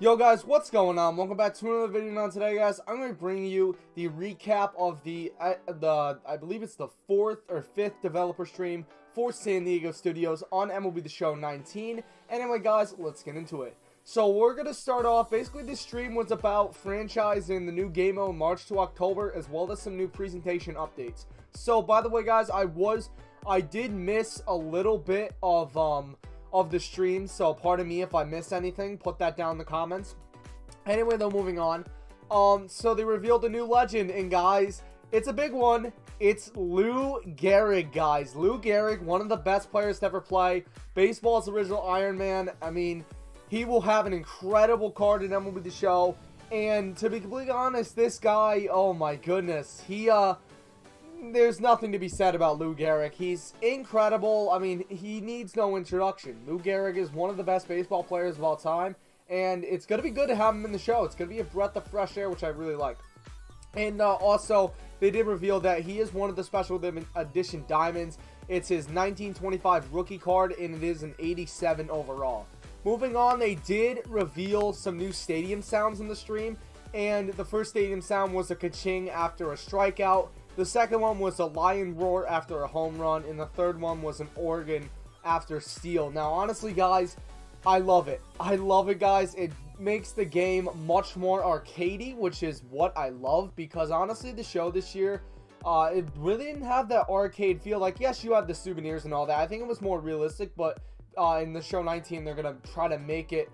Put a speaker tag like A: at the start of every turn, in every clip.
A: Yo guys, what's going on? Welcome back to another video. Now today guys, I'm going to bring you the recap of I believe it's the 4th or 5th developer stream for San Diego Studios on MLB The Show 19. Anyway guys, let's get into it. So we're going to start off, basically this stream was about franchising the new game mode March to October, as well as some new presentation updates. So by the way guys, I did miss a little bit of the stream, so pardon me if I miss anything. Put that down in the comments. Anyway, though, moving on. So they revealed a new legend, and guys, it's a big one. It's Lou Gehrig, guys. Lou Gehrig, one of the best players to ever play. Baseball's original Iron Man. I mean, he will have an incredible card in MLB The Show. And to be completely honest, this guy, oh my goodness, there's nothing to be said about Lou Gehrig. He's incredible. I mean, he needs no introduction. Lou Gehrig is one of the best baseball players of all time, and it's going to be good to have him in the show. It's going to be a breath of fresh air, which I really like. And also, they did reveal that he is one of the special edition diamonds. It's his 1925 rookie card, and it is an 87 overall. Moving on, they did reveal some new stadium sounds in the stream, and the first stadium sound was a ka-ching after a strikeout. The second one was a lion roar after a home run, and the third one was an organ after steal. Now, honestly, guys, I love it. I love it, guys. It makes the game much more arcadey, which is what I love, because honestly, the show this year, it really didn't have that arcade feel. Like, yes, you had the souvenirs and all that. I think it was more realistic, but in the show 19, they're going to try to make it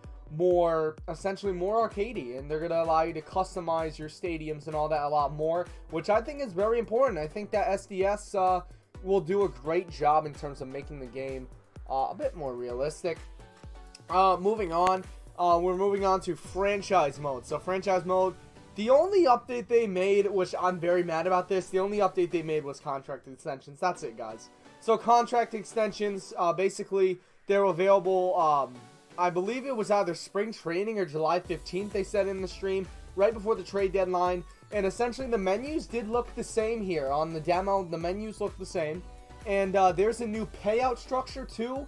A: essentially more arcadey, and they're going to allow you to customize your stadiums and all that a lot more, which I think is very important. I think that SDS will do a great job in terms of making the game a bit more realistic. Moving on, we're moving on to franchise mode. So franchise mode, the only update they made, which I'm very mad about this, the only update they made was contract extensions. That's it, guys. So contract extensions, basically they're available, I believe it was either spring training or July 15th, they said in the stream, right before the trade deadline. And essentially the menus did look the same here. On the demo, the menus look the same. And there's a new payout structure too.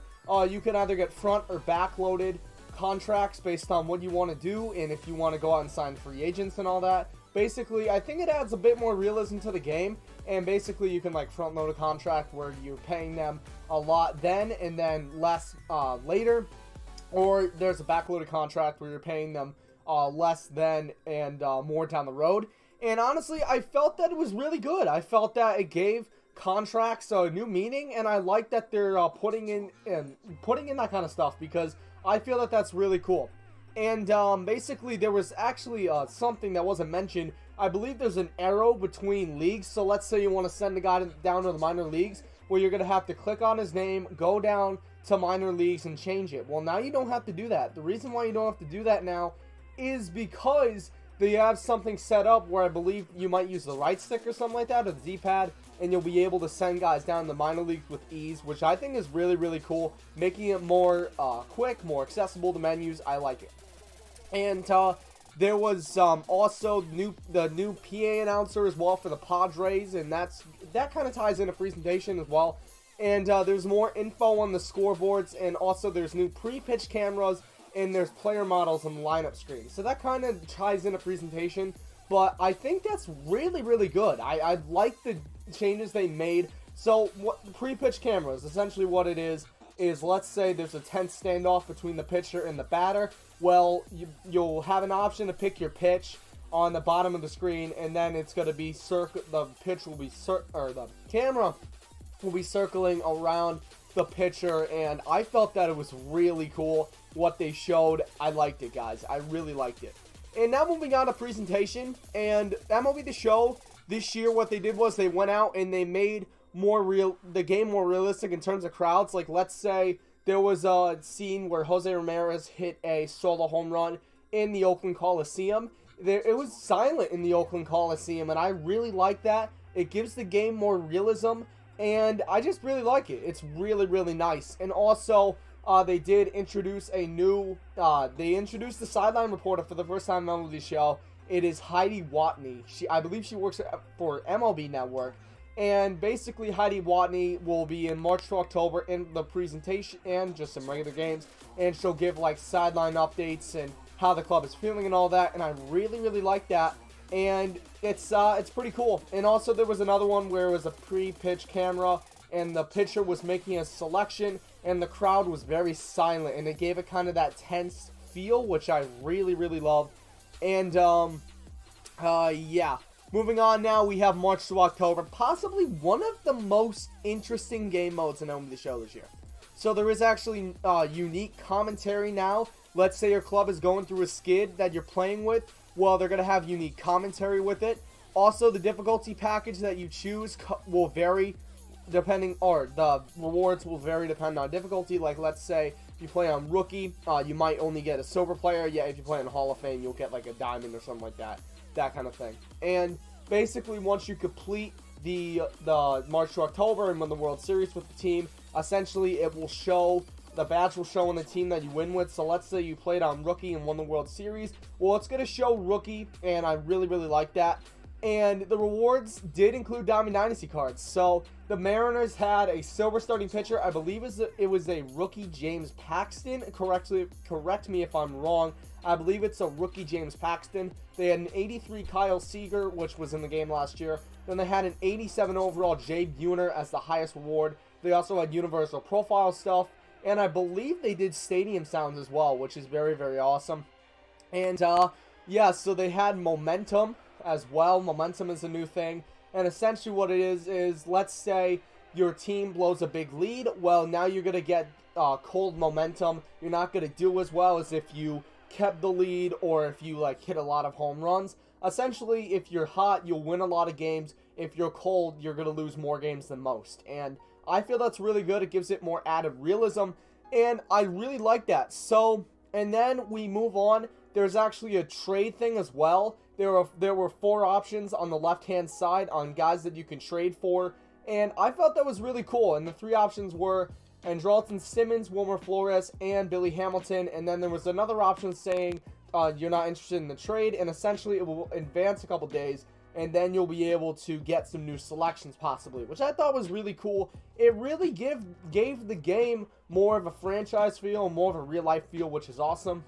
A: You can either get front or back loaded contracts based on what you want to do, and if you want to go out and sign free agents and all that. Basically, I think it adds a bit more realism to the game. And basically you can like front load a contract where you're paying them a lot then and then less later. Or there's a backloaded contract where you're paying them less then and more down the road. And honestly, I felt that it was really good. I felt that it gave contracts a new meaning, and I like that they're putting in that kind of stuff, because I feel that that's really cool. And basically, there was actually something that wasn't mentioned. I believe there's an arrow between leagues. So let's say you want to send a guy down to the minor leagues, where you're going to have to click on his name, go down to minor leagues and change it. Well, now you don't have to do that. The reason why you don't have to do that now is because they have something set up where I believe you might use the right stick or something like that, or the Z-pad, and you'll be able to send guys down to minor leagues with ease, which I think is really, really cool, making it more quick, more accessible to menus. I like it. And there was also the new PA announcer as well for the Padres, and that kind of ties in a presentation as well. And there's more info on the scoreboards, and also there's new pre-pitch cameras, and there's player models on the lineup screen. So that kind of ties in a presentation, but I think that's really, really good. I like the changes they made. So what pre-pitch cameras, essentially what it is let's say there's a tense standoff between the pitcher and the batter. Well, you'll have an option to pick your pitch on the bottom of the screen, and then it's going to be the camera will be circling around the pitcher, and I felt that it was really cool what they showed. I liked it, guys. I really liked it. And now moving on to presentation, and MLB The Show this year, what they did was they went out and they made the game more realistic in terms of crowds. Like, let's say there was a scene where Jose Ramirez hit a solo home run in the Oakland Coliseum. It was silent in the Oakland Coliseum, and I really like that. It gives the game more realism, and I just really like it. It's really, really nice. And also, they did introduce they introduced the sideline reporter for the first time on the show. It is Heidi Watney. I believe she works for MLB Network. And basically, Heidi Watney will be in March to October in the presentation and just some regular games. And she'll give like sideline updates and how the club is feeling and all that, and I really like that. And it's pretty cool. And also there was another one where it was a pre-pitch camera, and the pitcher was making a selection, and the crowd was very silent, and it gave it kind of that tense feel, which I really love. And yeah, moving on now, we have March to October, possibly one of the most interesting game modes in MLB The Show this year. So there is actually unique commentary now. Let's say your club is going through a skid that you're playing with. Well, they're going to have unique commentary with it. Also, the difficulty package that you choose will vary depending, or the rewards will vary depending on difficulty. Like, let's say you play on Rookie, you might only get a Silver player. Yeah, if you play on Hall of Fame, you'll get like a Diamond or something like that. That kind of thing. And basically, once you complete the March to October and win the World Series with the team, essentially it will show, the badge will show on the team that you win with. So let's say you played on Rookie and won the World Series. Well, it's going to show Rookie, and I really like that. And the rewards did include Diamond Dynasty cards. So the Mariners had a Silver starting pitcher. I believe it was a rookie James Paxton. Correct me if I'm wrong. I believe it's a rookie James Paxton. They had an 83 Kyle Seager, which was in the game last year. Then they had an 87 overall Jay Buhner as the highest reward. They also had universal profile stuff. And I believe they did stadium sounds as well, which is very awesome. And yeah, so they had momentum as well. Momentum is a new thing. And essentially what it is let's say your team blows a big lead. Well, now you're going to get cold momentum. You're not going to do as well as if you kept the lead or if you like hit a lot of home runs. Essentially, if you're hot, you'll win a lot of games. If you're cold, you're going to lose more games than most. And I feel that's really good. It gives it more added realism, and I really like that. So, and then we move on. There's actually a trade thing as well. There were 4 options on the left-hand side on guys that you can trade for, and I felt that was really cool. And the 3 options were Andrelton Simmons, Wilmer Flores, and Billy Hamilton. And then there was another option saying you're not interested in the trade, and essentially it will advance a couple days, and then you'll be able to get some new selections possibly, which I thought was really cool. It really gave the game more of a franchise feel, more of a real-life feel, which is awesome.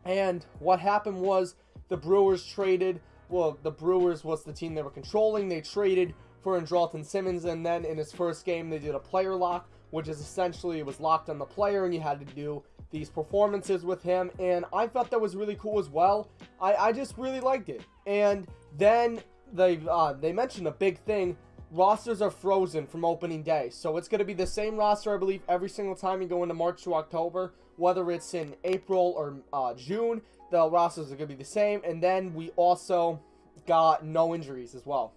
A: And what happened was the Brewers traded, well, the Brewers was the team they were controlling. They traded for Andrelton Simmons, and then in his first game, they did a player lock, which is essentially it was locked on the player, and you had to do these performances with him, and I thought that was really cool as well. I just really liked it. And then they mentioned a big thing. Rosters are frozen from opening day, so it's going to be the same roster, I believe, every single time you go into March to October, whether it's in April or June. The rosters are going to be the same. And then we also got no injuries as well.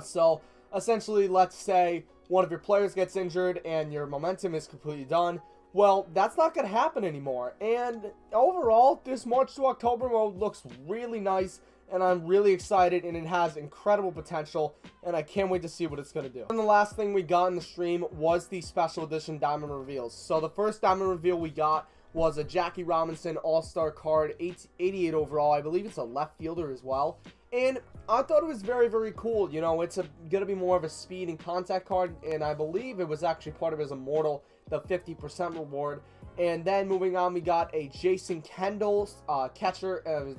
A: So essentially, let's say one of your players gets injured and your momentum is completely done. Well, that's not going to happen anymore. And overall, this March to October mode looks really nice, and I'm really excited, and it has incredible potential, and I can't wait to see what it's going to do. And the last thing we got in the stream was the special edition diamond reveals. So the first diamond reveal we got was a Jackie Robinson All-Star card, 88 overall. I believe it's a left fielder as well. And I thought it was very cool. You know, it's going to be more of a speed and contact card, and I believe it was actually part of his Immortal, the 50% reward. And then moving on, we got a Jason Kendall catcher,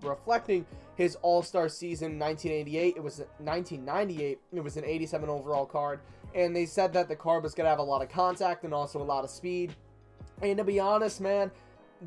A: reflecting his All-Star season 1988. It was 1998. It was an 87 overall card. And they said that the card was going to have a lot of contact and also a lot of speed. And to be honest, man,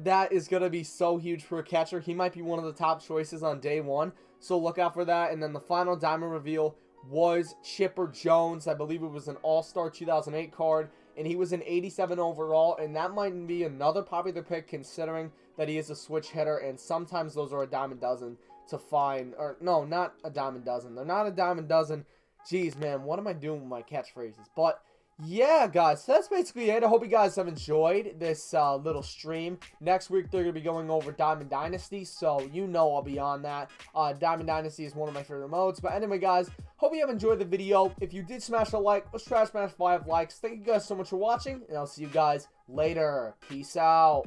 A: that is going to be so huge for a catcher. He might be one of the top choices on day one. So look out for that. And then the final diamond reveal was Chipper Jones. I believe it was an All-Star 2008 card. And he was an 87 overall. And that might be another popular pick considering that he is a switch hitter. And sometimes those are a dime a dozen to find. Or no, not a dime a dozen. They're not a dime a dozen. Jeez, man, what am I doing with my catchphrases? But yeah, guys, so that's basically it. I hope you guys have enjoyed this little stream. Next week, they're going to be going over Diamond Dynasty, so you know I'll be on that. Diamond Dynasty is one of my favorite modes. But anyway, guys, hope you have enjoyed the video. If you did smash a like, let's try to smash 5 likes. Thank you guys so much for watching, and I'll see you guys later. Peace out.